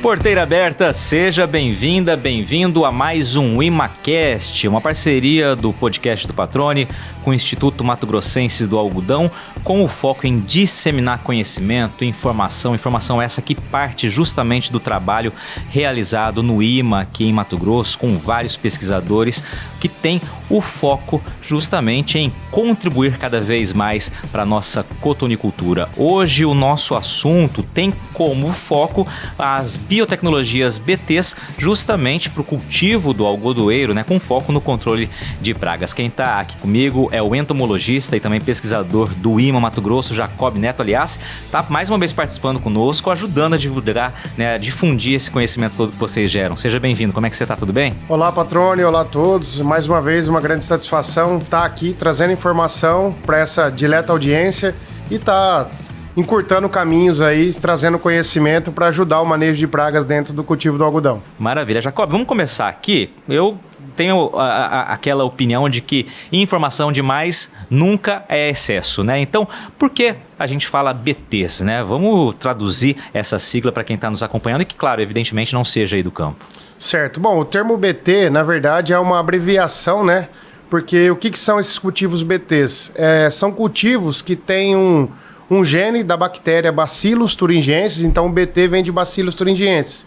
Porteira aberta, seja bem-vinda, bem-vindo a mais um ImaCast, uma parceria do podcast do Patrone com o Instituto Mato Grossense do Algodão, com o foco em disseminar conhecimento, informação essa que parte justamente do trabalho realizado no IMA aqui em Mato Grosso, com vários pesquisadores que tem o foco justamente em contribuir cada vez mais para a nossa cotonicultura. Hoje o nosso assunto tem como foco as biotecnologias BTs, justamente para o cultivo do algodoeiro, né, com foco no controle de pragas. Quem está aqui comigo é o entomologista e também pesquisador do IMA Mato Grosso, Jacob Neto, aliás, está mais uma vez participando conosco, ajudando a divulgar, né, a difundir esse conhecimento todo que vocês geram. Seja bem-vindo, como é que você está? Tudo bem? Olá, Patrone, olá a todos. Mais uma vez, uma grande satisfação estar aqui trazendo informação para essa dileta audiência e estar encurtando caminhos aí, trazendo conhecimento para ajudar o manejo de pragas dentro do cultivo do algodão. Maravilha. Jacob, vamos começar aqui. Eu tenho aquela opinião de que informação demais nunca é excesso, né? Então, por que a gente fala BTs, né? Vamos traduzir essa sigla para quem está nos acompanhando e que, claro, evidentemente não seja aí do campo. Certo. Bom, o termo BT, na verdade, é uma abreviação, né? Porque o que são esses cultivos BTs? São cultivos que têm um gene da bactéria Bacillus thuringiensis, então o BT vem de Bacillus thuringiensis.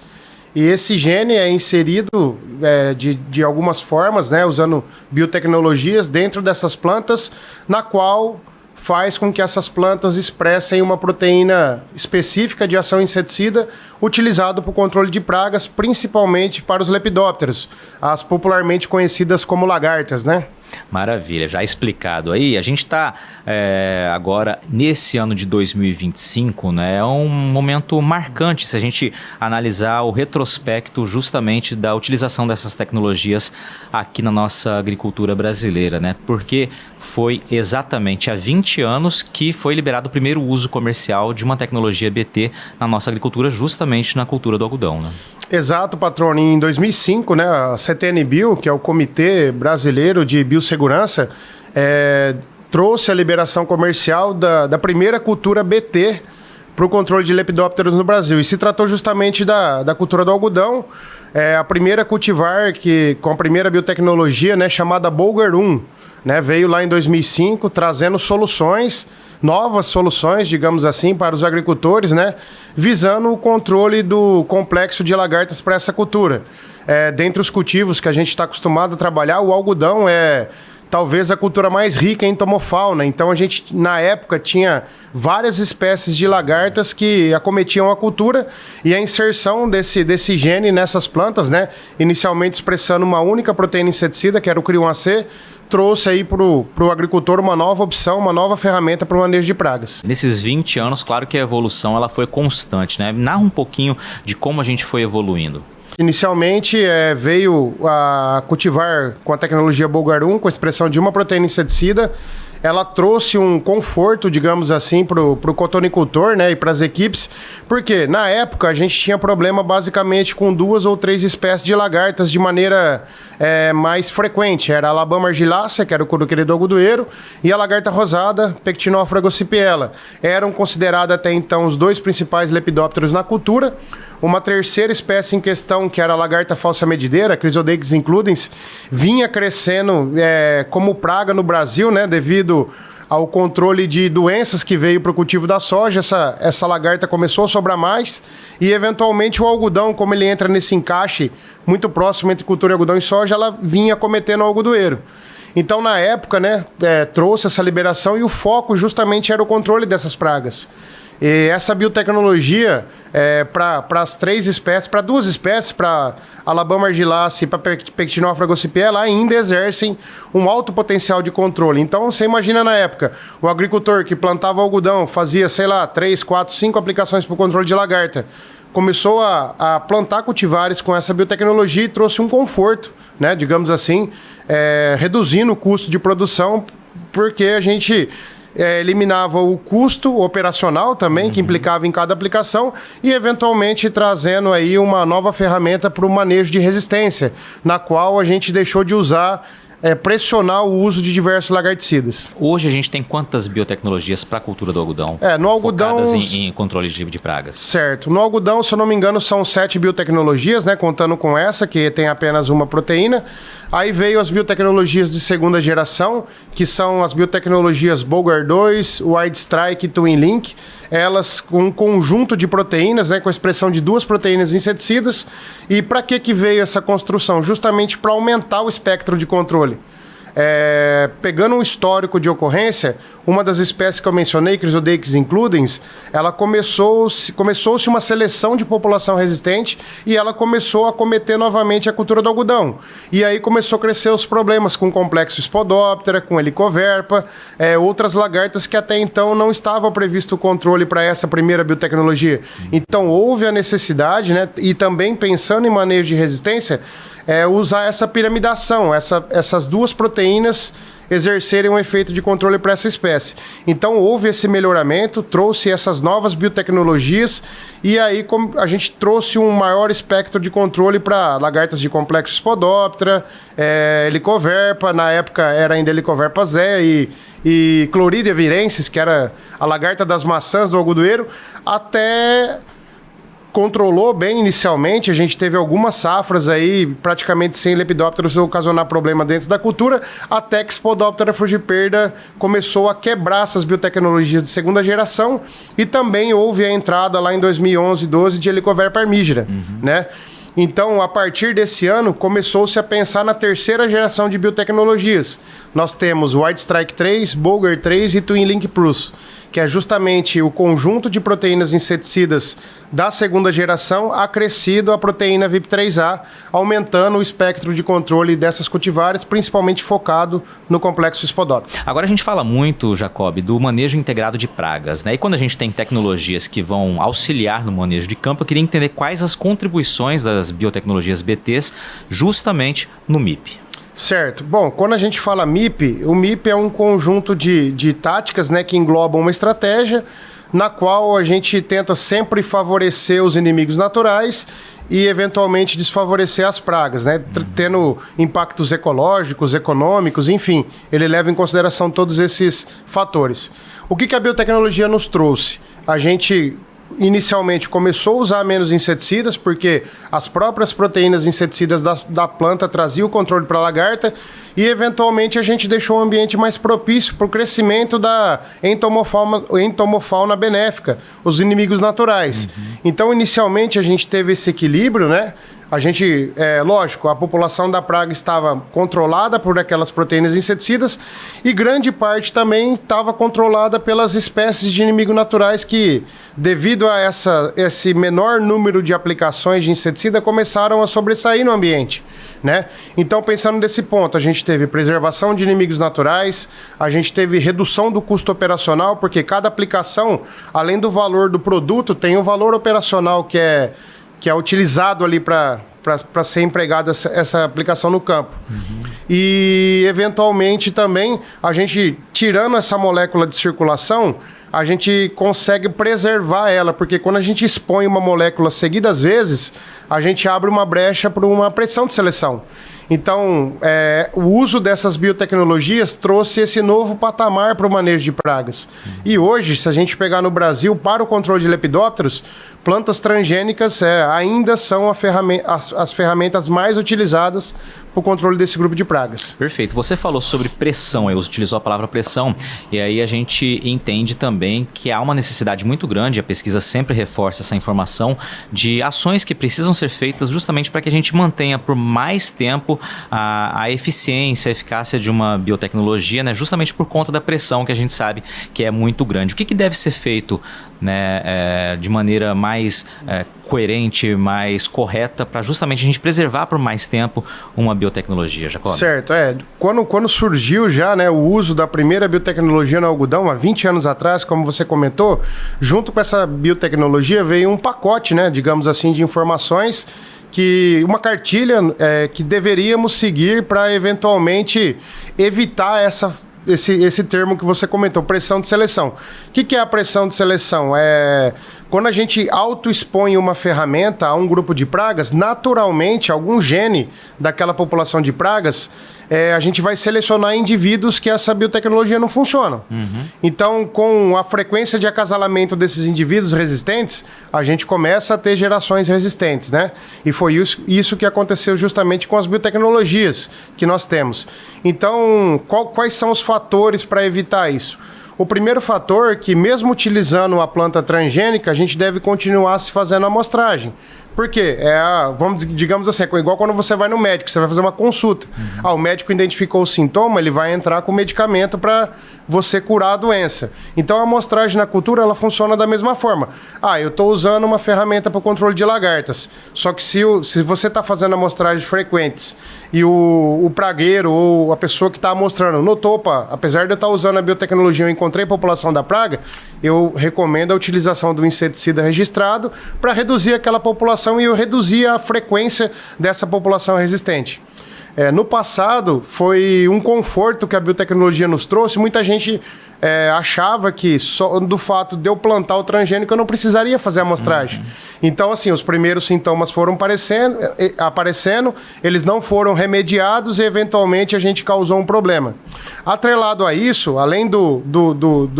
E esse gene é inserido de algumas formas, né, usando biotecnologias dentro dessas plantas, na qual faz com que essas plantas expressem uma proteína específica de ação inseticida utilizado para o controle de pragas, principalmente para os lepidópteros, as popularmente conhecidas como lagartas, né? Maravilha, já explicado aí, a gente está agora nesse ano de 2025, né, é um momento marcante se a gente analisar o retrospecto justamente da utilização dessas tecnologias aqui na nossa agricultura brasileira, né, porque foi exatamente há 20 anos que foi liberado o primeiro uso comercial de uma tecnologia BT na nossa agricultura, justamente na cultura do algodão, né? Exato, patrão. Em 2005, né, a CTN-Bio, que é o Comitê Brasileiro de Biossegurança, trouxe a liberação comercial da primeira cultura BT para o controle de lepidópteros no Brasil. E se tratou justamente da cultura do algodão, a primeira cultivar com a primeira biotecnologia, né, chamada Bollgard 1, né, veio lá em 2005 trazendo novas soluções, digamos assim, para os agricultores, né, visando o controle do complexo de lagartas para essa cultura. Dentre os cultivos que a gente está acostumado a trabalhar, o algodão é talvez a cultura mais rica em entomofauna. Então a gente, na época, tinha várias espécies de lagartas que acometiam a cultura e a inserção desse gene nessas plantas, né, inicialmente expressando uma única proteína inseticida, que era o CRI1AC, trouxe aí pro agricultor uma nova opção, uma nova ferramenta para o manejo de pragas. Nesses 20 anos, claro que a evolução ela foi constante, né? Narra um pouquinho de como a gente foi evoluindo. Inicialmente veio a cultivar com a tecnologia Bollgard 1, com a expressão de uma proteína inseticida. Ela trouxe um conforto, digamos assim, para o cotonicultor, né, e para as equipes, porque na época a gente tinha problema basicamente com 2 ou 3 espécies de lagartas de maneira mais frequente. Era a Alabama argilácea, que era o curuqueiro do algodoeiro, e a lagarta rosada, Pectinófora gossypiella. Eram considerados até então os 2 principais lepidópteros na cultura. Uma terceira espécie em questão, que era a lagarta falsa medideira, Chrysodeix includens, vinha crescendo como praga no Brasil, né, devido ao controle de doenças que veio para o cultivo da soja. Essa lagarta começou a sobrar mais e, eventualmente, o algodão, como ele entra nesse encaixe muito próximo entre cultura de algodão e soja, ela vinha cometendo o algodoeiro. Então, na época, né, trouxe essa liberação e o foco justamente era o controle dessas pragas. E essa biotecnologia, para as 3 espécies, para 2 espécies, para Alabama argilácea e para Pectinófora gossypiella, ainda exercem um alto potencial de controle. Então, você imagina na época, o agricultor que plantava algodão, fazia, 3, 4, 5 aplicações para o controle de lagarta, começou a plantar cultivares com essa biotecnologia e trouxe um conforto, né, digamos assim, reduzindo o custo de produção, porque a gente eliminava o custo operacional também, que implicava em cada aplicação, e eventualmente trazendo aí uma nova ferramenta para o manejo de resistência, na qual a gente deixou de usar pressionar o uso de diversos lagarticidas. Hoje a gente tem quantas biotecnologias para a cultura do algodão? No algodão focadas em controle de pragas? Certo. No algodão, se eu não me engano, são 7 biotecnologias, né? Contando com essa, que tem apenas uma proteína. Aí veio as biotecnologias de segunda geração, que são as biotecnologias Bollgard 2, Wide Strike e Twin Link. Elas com um conjunto de proteínas, né? Com a expressão de 2 proteínas inseticidas. E para que veio essa construção? Justamente para aumentar o espectro de controle. Pegando um histórico de ocorrência, uma das espécies que eu mencionei, Chrysodeix includens, ela começou-se uma seleção de população resistente e ela começou a cometer novamente a cultura do algodão. E aí começou a crescer os problemas com o complexo Spodoptera, com Helicoverpa, outras lagartas que até então não estava previsto o controle para essa primeira biotecnologia. Então houve a necessidade, né, e também pensando em manejo de resistência, usar essa piramidação, essas 2 proteínas exercerem um efeito de controle para essa espécie. Então houve esse melhoramento, trouxe essas novas biotecnologias e aí a gente trouxe um maior espectro de controle para lagartas de complexo Spodoptera, Helicoverpa, na época era ainda Helicoverpa zea e Chloridia virensis, que era a lagarta das maçãs do algodoeiro, até... Controlou bem inicialmente, a gente teve algumas safras aí, praticamente sem lepidópteros ocasionar problema dentro da cultura, até que Spodoptera frugiperda começou a quebrar essas biotecnologias de segunda geração e também houve a entrada lá em 2011, 12 de Helicoverpa armígera, né? Então, a partir desse ano, começou-se a pensar na terceira geração de biotecnologias. Nós temos o Wide Strike 3, Bollgard 3 e Twin Link Plus, que é justamente o conjunto de proteínas inseticidas da segunda geração acrescido à proteína VIP3A, aumentando o espectro de controle dessas cultivares, principalmente focado no complexo Spodoptera. Agora a gente fala muito, Jacob, do manejo integrado de pragas, né? E quando a gente tem tecnologias que vão auxiliar no manejo de campo, eu queria entender quais as contribuições das biotecnologias BTs justamente no MIP. Certo. Bom, quando a gente fala MIP, o MIP é um conjunto de táticas, né, que englobam uma estratégia na qual a gente tenta sempre favorecer os inimigos naturais e eventualmente desfavorecer as pragas, né, tendo impactos ecológicos, econômicos, enfim, ele leva em consideração todos esses fatores. O que a biotecnologia nos trouxe? A gente inicialmente começou a usar menos inseticidas, porque as próprias proteínas inseticidas da planta traziam o controle para a lagarta, e eventualmente a gente deixou um ambiente mais propício para o crescimento da entomofauna benéfica, os inimigos naturais. Então, inicialmente a gente teve esse equilíbrio, né? A gente, lógico, a população da praga estava controlada por aquelas proteínas inseticidas e grande parte também estava controlada pelas espécies de inimigos naturais que, devido a esse menor número de aplicações de inseticida, começaram a sobressair no ambiente, né? Então, pensando nesse ponto, a gente teve preservação de inimigos naturais, a gente teve redução do custo operacional, porque cada aplicação, além do valor do produto, tem um valor operacional que é utilizado ali para ser empregada essa aplicação no campo. E, eventualmente, também, a gente, tirando essa molécula de circulação, a gente consegue preservar ela, porque quando a gente expõe uma molécula seguidas vezes, a gente abre uma brecha para uma pressão de seleção. Então, o uso dessas biotecnologias trouxe esse novo patamar para o manejo de pragas. E hoje, se a gente pegar no Brasil, para o controle de lepidópteros, plantas transgênicas ainda são as ferramentas mais utilizadas para o controle desse grupo de pragas. Perfeito. Você falou sobre pressão, eu utilizou a palavra pressão, e aí a gente entende também que há uma necessidade muito grande, a pesquisa sempre reforça essa informação, de ações que precisam ser feitas justamente para que a gente mantenha por mais tempo a eficiência, a eficácia de uma biotecnologia, né? Justamente por conta da pressão que a gente sabe que é muito grande. O que deve ser feito, né, de maneira mais coerente, mais correta, para justamente a gente preservar por mais tempo uma biotecnologia, Jacob? Certo, quando surgiu já, né, o uso da primeira biotecnologia no algodão, há 20 anos atrás, como você comentou, junto com essa biotecnologia veio um pacote, né, digamos assim, de informações, uma cartilha que deveríamos seguir para eventualmente evitar esse termo que você comentou, pressão de seleção. O que é a pressão de seleção? Quando a gente auto-expõe uma ferramenta a um grupo de pragas, naturalmente, algum gene daquela população de pragas a gente vai selecionar indivíduos que essa biotecnologia não funciona. Então, com a frequência de acasalamento desses indivíduos resistentes, a gente começa a ter gerações resistentes, né? E foi isso que aconteceu justamente com as biotecnologias que nós temos. Então, quais são os fatores para evitar isso? O primeiro fator é que, mesmo utilizando a planta transgênica, a gente deve continuar se fazendo a amostragem. Por quê? Digamos assim, igual quando você vai no médico, você vai fazer uma consulta. O médico identificou o sintoma, ele vai entrar com medicamento para você curar a doença. Então, a amostragem na cultura, ela funciona da mesma forma. Eu estou usando uma ferramenta para o controle de lagartas. Só que se você está fazendo amostragens frequentes e o pragueiro ou a pessoa que está amostrando notou, apesar de eu estar usando a biotecnologia, eu encontrei população da praga, eu recomendo a utilização do inseticida registrado para reduzir aquela população e eu reduzir a frequência dessa população resistente. No passado, foi um conforto que a biotecnologia nos trouxe. Muita gente achava que só do fato de eu plantar o transgênico eu não precisaria fazer a amostragem. Então, assim, os primeiros sintomas foram aparecendo, eles não foram remediados e, eventualmente, a gente causou um problema. Atrelado a isso, além do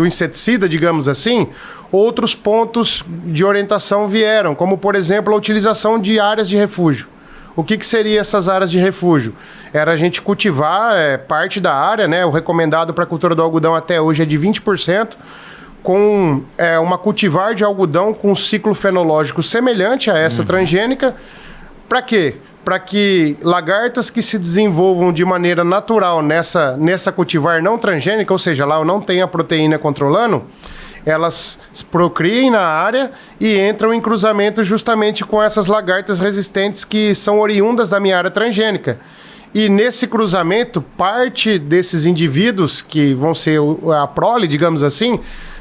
inseticida, digamos assim, outros pontos de orientação vieram, como, por exemplo, a utilização de áreas de refúgio. O que seria essas áreas de refúgio? Era a gente cultivar parte da área, né? O recomendado para a cultura do algodão até hoje é de 20%, com uma cultivar de algodão com um ciclo fenológico semelhante a essa transgênica. Para quê? Para que lagartas que se desenvolvam de maneira natural nessa cultivar não transgênica, ou seja, lá eu não tenho a proteína controlando, elas procriem na área e entram em cruzamento justamente com essas lagartas resistentes que são oriundas da minha área transgênica. E nesse cruzamento, parte desses indivíduos, que vão ser a prole, digamos assim,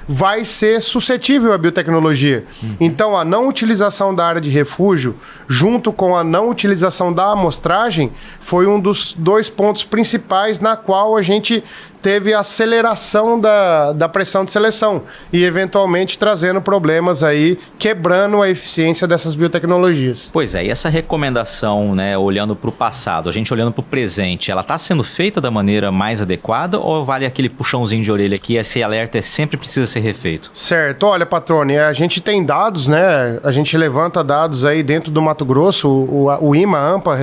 vai ser suscetível à biotecnologia. Então, a não utilização da área de refúgio, junto com a não utilização da amostragem, foi um dos 2 pontos principais na qual a gente teve a aceleração da pressão de seleção e, eventualmente, trazendo problemas aí, quebrando a eficiência dessas biotecnologias. Pois é, e essa recomendação, né, olhando para o passado, a gente olhando para o presente, ela está sendo feita da maneira mais adequada ou vale aquele puxãozinho de orelha que esse alerta sempre precisa ser refeito? Certo. Olha, Patrone, a gente tem dados, né? A gente levanta dados aí dentro do Mato Grosso, o IMA, a AMPA,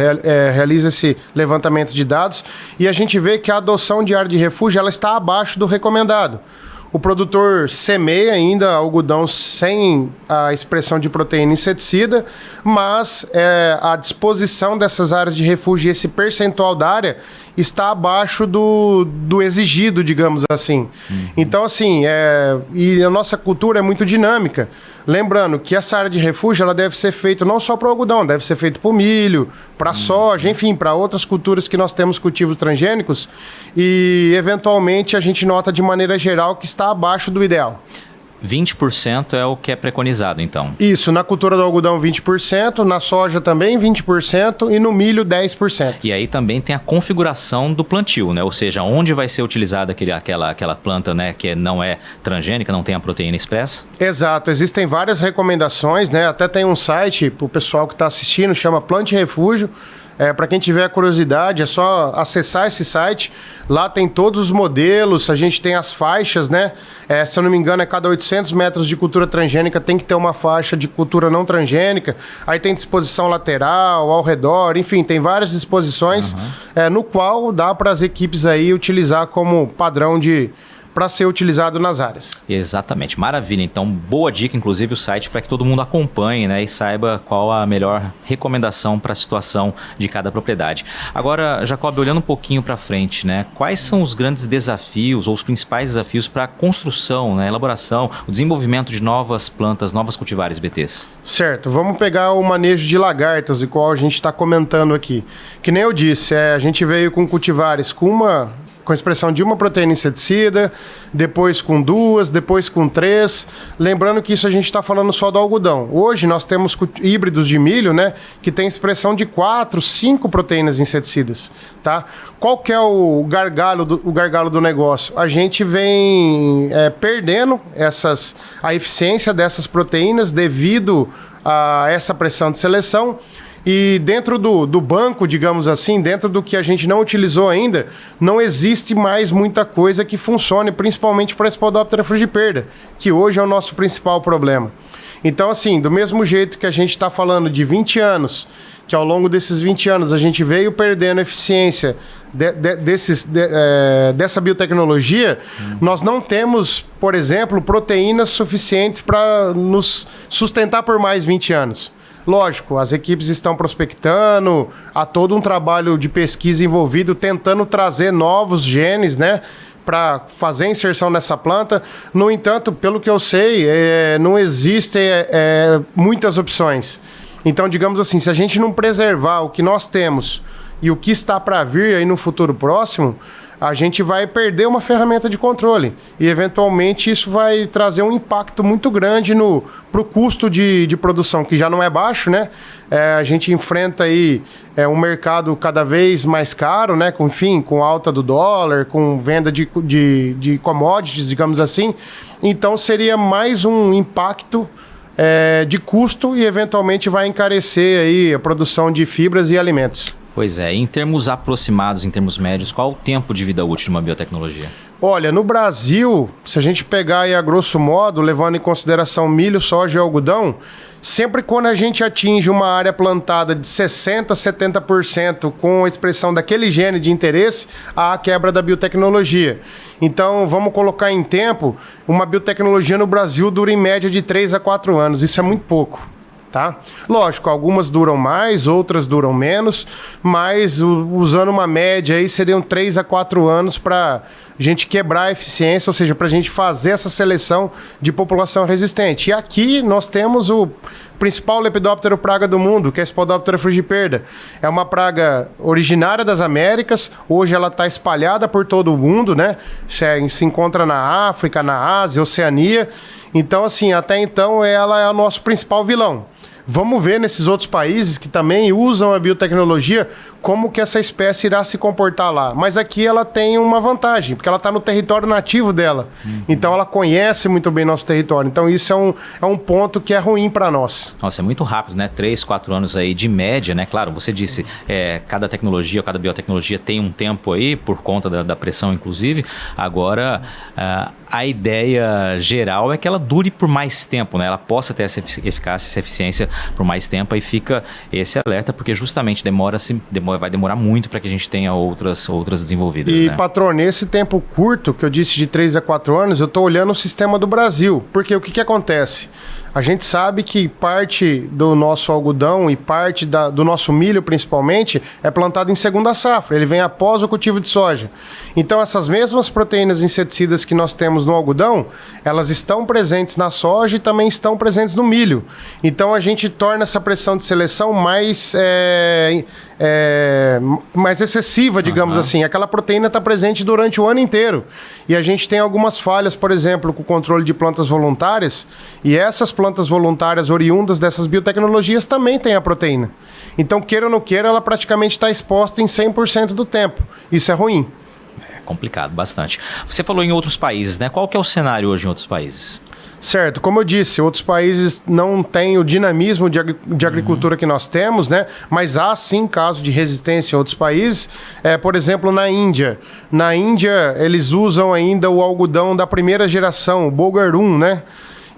realiza esse levantamento de dados e a gente vê que a adoção de área de refúgio ela está abaixo do recomendado. O produtor semeia ainda algodão sem a expressão de proteína inseticida, mas a disposição dessas áreas de refúgio e esse percentual da área está abaixo do exigido, digamos assim. Então, assim, e a nossa cultura é muito dinâmica. Lembrando que essa área de refúgio ela deve ser feita não só para o algodão, deve ser feita para o milho, para a soja, enfim, para outras culturas que nós temos cultivos transgênicos e, eventualmente, a gente nota de maneira geral que está abaixo do ideal. 20% é o que é preconizado, então. Isso, na cultura do algodão 20%, na soja também 20% e no milho 10%. E aí também tem a configuração do plantio, né? Ou seja, onde vai ser utilizada aquela planta, né, que não é transgênica, não tem a proteína expressa? Exato, existem várias recomendações, né? Até tem um site para o pessoal que está assistindo, chama Plante Refúgio. Para quem tiver curiosidade, é só acessar esse site. Lá tem todos os modelos, a gente tem as faixas, né? Se eu não me engano, cada 800 metros de cultura transgênica tem que ter uma faixa de cultura não transgênica. Aí tem disposição lateral, ao redor, enfim, tem várias disposições no qual dá para as equipes aí utilizar como padrão para ser utilizado nas áreas. Exatamente, maravilha. Então, boa dica, inclusive, o site para que todo mundo acompanhe, né, e saiba qual a melhor recomendação para a situação de cada propriedade. Agora, Jacob, olhando um pouquinho para frente, né, quais são os grandes desafios ou os principais desafios para a construção, né, elaboração, o desenvolvimento de novas plantas, novas cultivares BTs? Certo, vamos pegar o manejo de lagartas, o qual a gente está comentando aqui. Que nem eu disse, a gente veio com cultivares com a expressão de uma proteína inseticida, depois com 2, depois com 3. Lembrando que isso a gente está falando só do algodão. Hoje nós temos híbridos de milho, né, que tem expressão de 4, 5 proteínas inseticidas. Tá? Qual que é o gargalo do negócio? A gente vem perdendo a eficiência dessas proteínas devido a essa pressão de seleção. E dentro do banco, digamos assim, dentro do que a gente não utilizou ainda, não existe mais muita coisa que funcione, principalmente para Spodoptera frugiperda, que hoje é o nosso principal problema. Então, assim, do mesmo jeito que a gente está falando de 20 anos, que ao longo desses 20 anos a gente veio perdendo eficiência dessa biotecnologia, nós não temos, por exemplo, proteínas suficientes para nos sustentar por mais 20 anos. Lógico, as equipes estão prospectando, há todo um trabalho de pesquisa envolvido, tentando trazer novos genes, né, para fazer a inserção nessa planta. No entanto, pelo que eu sei, não existem muitas opções. Então, digamos assim, se a gente não preservar o que nós temos e o que está para vir aí no futuro próximo, a gente vai perder uma ferramenta de controle. E, eventualmente, isso vai trazer um impacto muito grande para o custo de produção, que já não é baixo, né? A gente enfrenta aí um mercado cada vez mais caro, né? Com alta do dólar, com venda de commodities, digamos assim. Então, seria mais um impacto de custo e, eventualmente, vai encarecer aí a produção de fibras e alimentos. Pois é, em termos aproximados, em termos médios, qual o tempo de vida útil de uma biotecnologia? Olha, no Brasil, se a gente pegar aí a grosso modo, levando em consideração milho, soja e algodão, sempre quando a gente atinge uma área plantada de 60% a 70% com a expressão daquele gene de interesse, há a quebra da biotecnologia. Então, vamos colocar em tempo, uma biotecnologia no Brasil dura em média de 3 a 4 anos, isso é muito pouco. Tá? Lógico, algumas duram mais, outras duram menos, mas usando uma média aí seriam 3 a 4 anos para a gente quebrar a eficiência, ou seja, para a gente fazer essa seleção de população resistente. E aqui nós temos o principal lepidóptero praga do mundo, que é a Spodoptera frugiperda. É uma praga originária das Américas, hoje ela está espalhada por todo o mundo, né? Se encontra na África, na Ásia, Oceania. Então, assim, até então ela é o nosso principal vilão. Vamos ver nesses outros países que também usam a biotecnologia como que essa espécie irá se comportar lá. Mas aqui ela tem uma vantagem, porque ela está no território nativo dela. Então ela conhece muito bem nosso território. Então isso é um ponto que é ruim para nós. Nossa, é muito rápido, né? 3, 4 anos aí de média, né? Claro, você disse, cada tecnologia, cada biotecnologia tem um tempo aí, por conta da pressão, inclusive. Agora, a ideia geral é que ela dure por mais tempo, né? Ela possa ter essa eficácia, essa eficiência por mais tempo. Aí fica esse alerta, porque justamente vai demorar muito para que a gente tenha outras desenvolvidas. E, né? patrão, nesse tempo curto, que eu disse de 3 a 4 anos, eu estou olhando o sistema do Brasil. Porque o que acontece? A gente sabe que parte do nosso algodão e parte do nosso milho, principalmente, é plantado em segunda safra. Ele vem após o cultivo de soja. Então, essas mesmas proteínas inseticidas que nós temos no algodão, elas estão presentes na soja e também estão presentes no milho. Então, a gente torna essa pressão de seleção mais excessiva, digamos assim. Aquela proteína está presente durante o ano inteiro. E a gente tem algumas falhas, por exemplo, com o controle de plantas voluntárias, e essas plantas voluntárias oriundas dessas biotecnologias também têm a proteína. Então, queira ou não queira, ela praticamente está exposta em 100% do tempo. Isso é ruim. É complicado, bastante. Você falou em outros países, né? Qual que é o cenário hoje em outros países? Certo, como eu disse, outros países não têm o dinamismo de agricultura que nós temos, né? Mas há sim casos de resistência em outros países. Por exemplo, na Índia. Na Índia, eles usam ainda o algodão da primeira geração, o Bulgarum, né?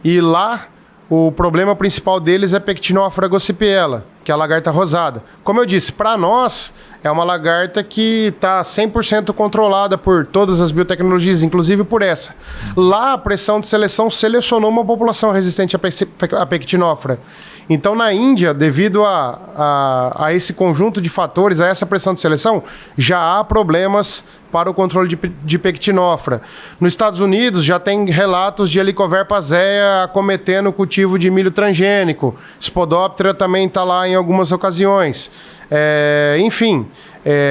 E lá, o problema principal deles é Pectinófora gossypiella, que é a lagarta rosada. Como eu disse, para nós, é uma lagarta que está 100% controlada por todas as biotecnologias, inclusive por essa. Lá, a pressão de seleção selecionou uma população resistente à Pectinófora. Então, na Índia, devido a esse conjunto de fatores, a essa pressão de seleção, já há problemas para o controle de Pectinófora. Nos Estados Unidos, já tem relatos de Helicoverpa zea acometendo o cultivo de milho transgênico. Spodoptera também está lá em algumas ocasiões. Enfim,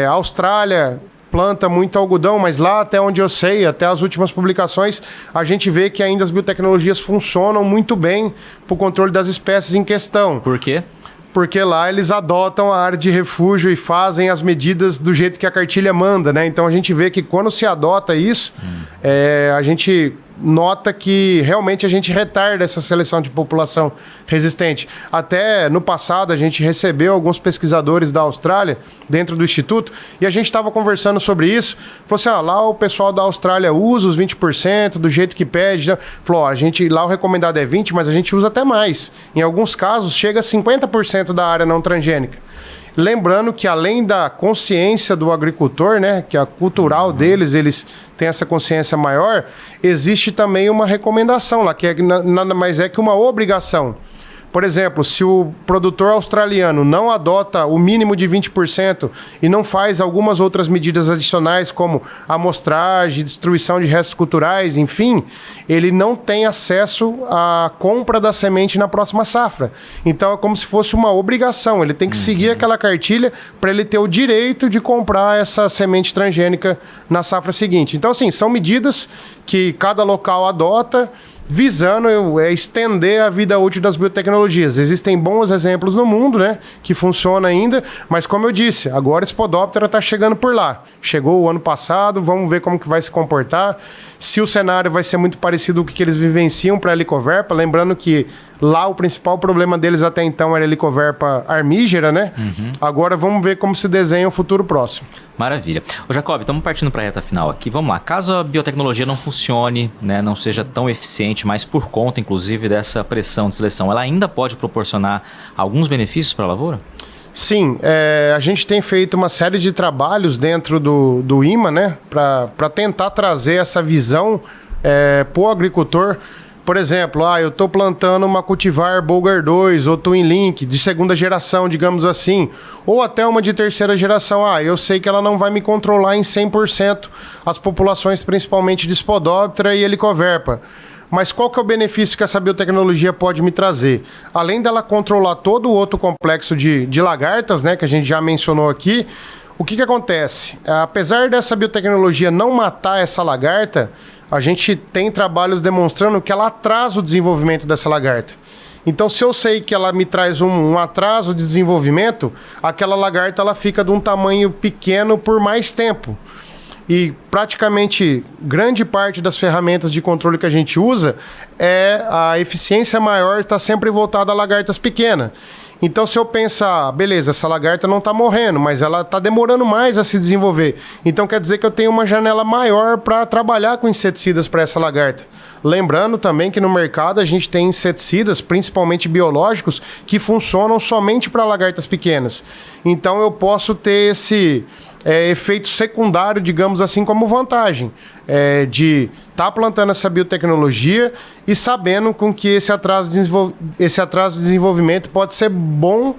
a Austrália planta muito algodão, mas lá, até onde eu sei, até as últimas publicações, a gente vê que ainda as biotecnologias funcionam muito bem para o controle das espécies em questão. Por quê? Porque lá eles adotam a área de refúgio e fazem as medidas do jeito que a cartilha manda, né? Então a gente vê que quando se adota isso, a gente nota que realmente a gente retarda essa seleção de população resistente. Até no passado a gente recebeu alguns pesquisadores da Austrália dentro do Instituto e a gente estava conversando sobre isso. Falou assim, lá o pessoal da Austrália usa os 20% do jeito que pede. Né? Falou, lá o recomendado é 20%, mas a gente usa até mais. Em alguns casos chega a 50% da área não transgênica. Lembrando que além da consciência do agricultor, né, que é a cultural deles, eles têm essa consciência maior, existe também uma recomendação lá, que nada mais é que uma obrigação. Por exemplo, se o produtor australiano não adota o mínimo de 20% e não faz algumas outras medidas adicionais, como amostragem, destruição de restos culturais, enfim, ele não tem acesso à compra da semente na próxima safra. Então é como se fosse uma obrigação, ele tem que seguir aquela cartilha para ele ter o direito de comprar essa semente transgênica na safra seguinte. Então, assim, são medidas que cada local adota, visando estender a vida útil das biotecnologias. Existem bons exemplos no mundo, né, que funciona ainda, mas como eu disse, agora esse Spodoptera está chegando por lá. Chegou o ano passado, vamos ver como que vai se comportar, se o cenário vai ser muito parecido com o que eles vivenciam para a Helicoverpa, lembrando que lá o principal problema deles até então era a Helicoverpa armígera, né? Agora vamos ver como se desenha o futuro próximo. Maravilha. Ô Jacob, estamos partindo para a reta final aqui. Vamos lá. Caso a biotecnologia não funcione, né, não seja tão eficiente, mas por conta, inclusive, dessa pressão de seleção, ela ainda pode proporcionar alguns benefícios para a lavoura? Sim, a gente tem feito uma série de trabalhos dentro do IMA, né, para tentar trazer essa visão para o agricultor. Por exemplo, eu estou plantando uma cultivar Bollgard 2 ou Twin Link de segunda geração, digamos assim, ou até uma de terceira geração. Eu sei que ela não vai me controlar em 100% as populações, principalmente de Spodoptera e Helicoverpa. Mas qual que é o benefício que essa biotecnologia pode me trazer? Além dela controlar todo o outro complexo de lagartas, né, que a gente já mencionou aqui, o que acontece? Apesar dessa biotecnologia não matar essa lagarta, a gente tem trabalhos demonstrando que ela atrasa o desenvolvimento dessa lagarta. Então, se eu sei que ela me traz um atraso de desenvolvimento, aquela lagarta ela fica de um tamanho pequeno por mais tempo. E praticamente grande parte das ferramentas de controle que a gente usa, a eficiência maior está sempre voltada a lagartas pequenas. Então, se eu pensar, beleza, essa lagarta não está morrendo, mas ela está demorando mais a se desenvolver. Então, quer dizer que eu tenho uma janela maior para trabalhar com inseticidas para essa lagarta. Lembrando também que no mercado a gente tem inseticidas, principalmente biológicos, que funcionam somente para lagartas pequenas. Então, eu posso ter esse efeito secundário, digamos assim, como vantagem. De estar plantando essa biotecnologia e sabendo com que esse atraso de desenvolvimento pode ser bom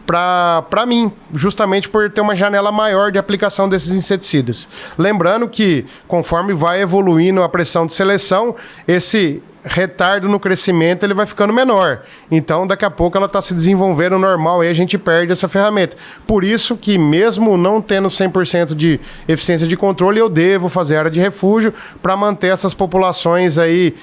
para mim, justamente por ter uma janela maior de aplicação desses inseticidas. Lembrando que, conforme vai evoluindo a pressão de seleção, esse retardo no crescimento ele vai ficando menor. Então, daqui a pouco ela está se desenvolvendo normal e a gente perde essa ferramenta. Por isso que, mesmo não tendo 100% de eficiência de controle, eu devo fazer área de refúgio para manter essas populações aí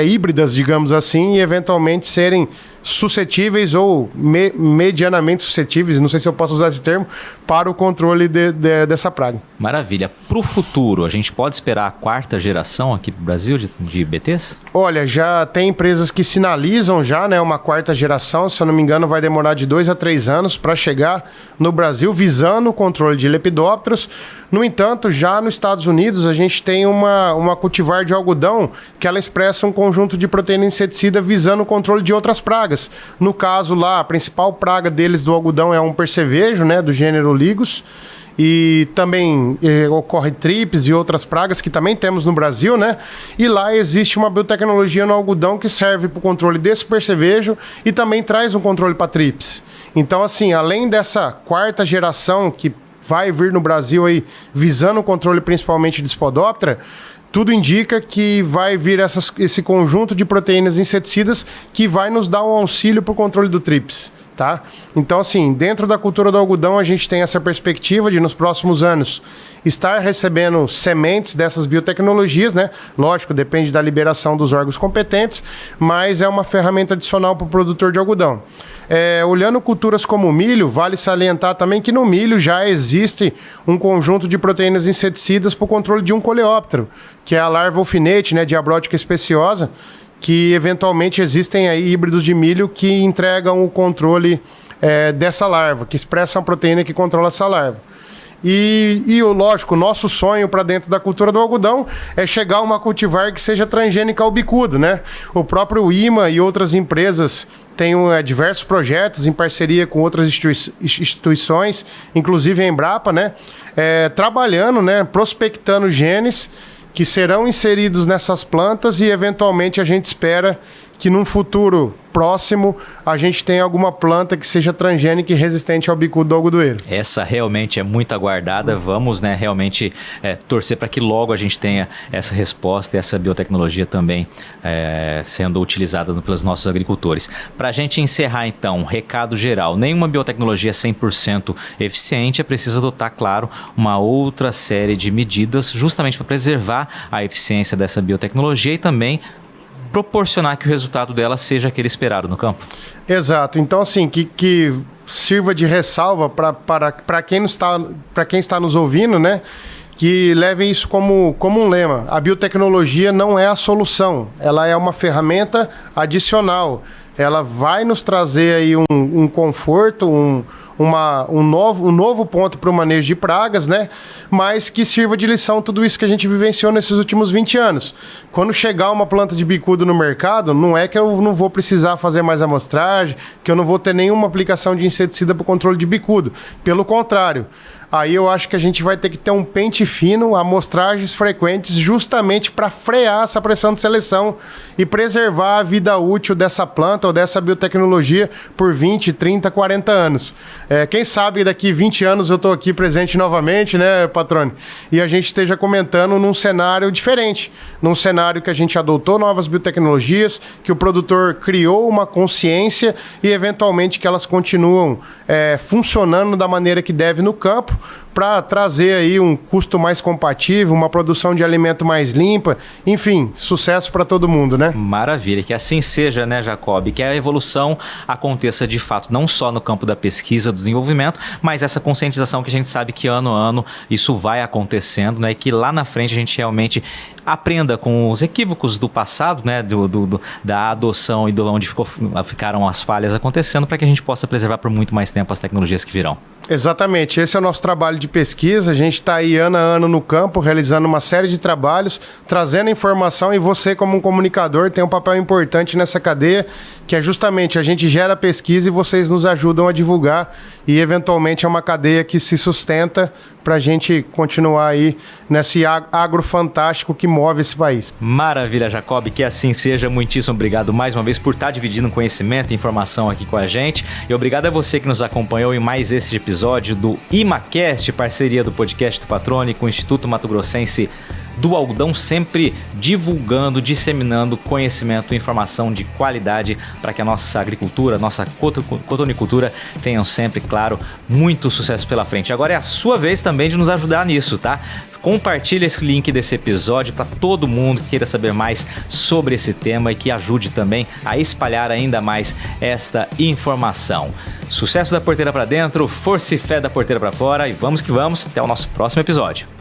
híbridas, digamos assim, e eventualmente serem suscetíveis ou medianamente suscetíveis, não sei se eu posso usar esse termo, para o controle dessa praga. Maravilha. Para o futuro, a gente pode esperar a quarta geração aqui para o Brasil de BTs? Olha, já tem empresas que sinalizam já, né, uma quarta geração, se eu não me engano vai demorar de 2 a 3 anos para chegar no Brasil, visando o controle de lepidópteros. No entanto, já nos Estados Unidos a gente tem uma cultivar de algodão que ela expressa um conjunto de proteína inseticida visando o controle de outras pragas. No caso lá, a principal praga deles do algodão é um percevejo, né, do gênero Ligus. E também ocorre trips e outras pragas que também temos no Brasil, né? E lá existe uma biotecnologia no algodão que serve para o controle desse percevejo e também traz um controle para trips. Então, assim, além dessa quarta geração que vai vir no Brasil aí visando o controle principalmente de Spodoptera, tudo indica que vai vir esse conjunto de proteínas inseticidas que vai nos dar um auxílio para o controle do trips. tá? Então, assim, dentro da cultura do algodão, a gente tem essa perspectiva de, nos próximos anos, estar recebendo sementes dessas biotecnologias, né? Lógico, depende da liberação dos órgãos competentes, mas é uma ferramenta adicional para o produtor de algodão. Olhando culturas como o milho, vale salientar também que no milho já existe um conjunto de proteínas inseticidas para o controle de um coleóptero, que é a larva alfinete, né, diabrótica especiosa, que eventualmente existem aí híbridos de milho que entregam o controle dessa larva, que expressa uma proteína que controla essa larva. Lógico, o nosso sonho para dentro da cultura do algodão é chegar a uma cultivar que seja transgênica ao bicudo, né? O próprio IMA e outras empresas têm diversos projetos em parceria com outras instituições, inclusive a Embrapa, né? Trabalhando, né? Prospectando genes que serão inseridos nessas plantas e, eventualmente, a gente espera que num futuro próximo a gente tenha alguma planta que seja transgênica e resistente ao bicudo do algodoeiro. Essa realmente é muito aguardada. Vamos, né, realmente torcer para que logo a gente tenha essa resposta e essa biotecnologia também sendo utilizada pelos nossos agricultores. Para a gente encerrar, então, recado geral: nenhuma biotecnologia é 100% eficiente, é preciso adotar, claro, uma outra série de medidas justamente para preservar a eficiência dessa biotecnologia e também proporcionar que o resultado dela seja aquele esperado no campo. Exato. Então, assim, que sirva de ressalva para quem está nos ouvindo, né? Que levem isso como um lema. A biotecnologia não é a solução, ela é uma ferramenta adicional. Ela vai nos trazer aí um conforto, um novo ponto para o manejo de pragas, né? Mas que sirva de lição tudo isso que a gente vivenciou nesses últimos 20 anos. Quando chegar uma planta de bicudo no mercado, não é que eu não vou precisar fazer mais amostragem, que eu não vou ter nenhuma aplicação de inseticida para o controle de bicudo. Pelo contrário, aí eu acho que a gente vai ter que ter um pente fino, amostragens frequentes, justamente para frear essa pressão de seleção e preservar a vida útil dessa planta ou dessa biotecnologia por 20, 30, 40 anos. Quem sabe daqui 20 anos eu estou aqui presente novamente, né, Patrone? E a gente esteja comentando num cenário diferente, num cenário que a gente adotou novas biotecnologias, que o produtor criou uma consciência e, eventualmente, que elas continuam funcionando da maneira que deve no campo, para trazer aí um custo mais compatível, uma produção de alimento mais limpa, enfim, sucesso para todo mundo, né? Maravilha, que assim seja, né, Jacob, que a evolução aconteça de fato, não só no campo da pesquisa, do desenvolvimento, mas essa conscientização que a gente sabe que ano a ano isso vai acontecendo, né, e que lá na frente a gente realmente aprenda com os equívocos do passado, né, da adoção e de onde ficaram as falhas acontecendo, para que a gente possa preservar por muito mais tempo as tecnologias que virão. Exatamente, esse é o nosso trabalho de pesquisa. A gente está aí ano a ano no campo, realizando uma série de trabalhos, trazendo informação, e você, como um comunicador, tem um papel importante nessa cadeia, que é justamente a gente gera pesquisa e vocês nos ajudam a divulgar, e eventualmente é uma cadeia que se sustenta para a gente continuar aí nesse agro fantástico que move esse país. Maravilha, Jacob, que assim seja. Muitíssimo obrigado mais uma vez por estar dividindo conhecimento e informação aqui com a gente, e obrigado a você que nos acompanhou em mais esse episódio do ImaCast, parceria do podcast do Patrone com o Instituto Mato Grossense do Algodão, sempre divulgando, disseminando conhecimento e informação de qualidade para que a nossa agricultura, nossa cotonicultura tenham sempre, claro, muito sucesso pela frente. Agora é a sua vez também de nos ajudar nisso, tá? Compartilhe esse link desse episódio para todo mundo que queira saber mais sobre esse tema e que ajude também a espalhar ainda mais esta informação. Sucesso da porteira para dentro, força e fé da porteira para fora, e vamos que vamos, até o nosso próximo episódio.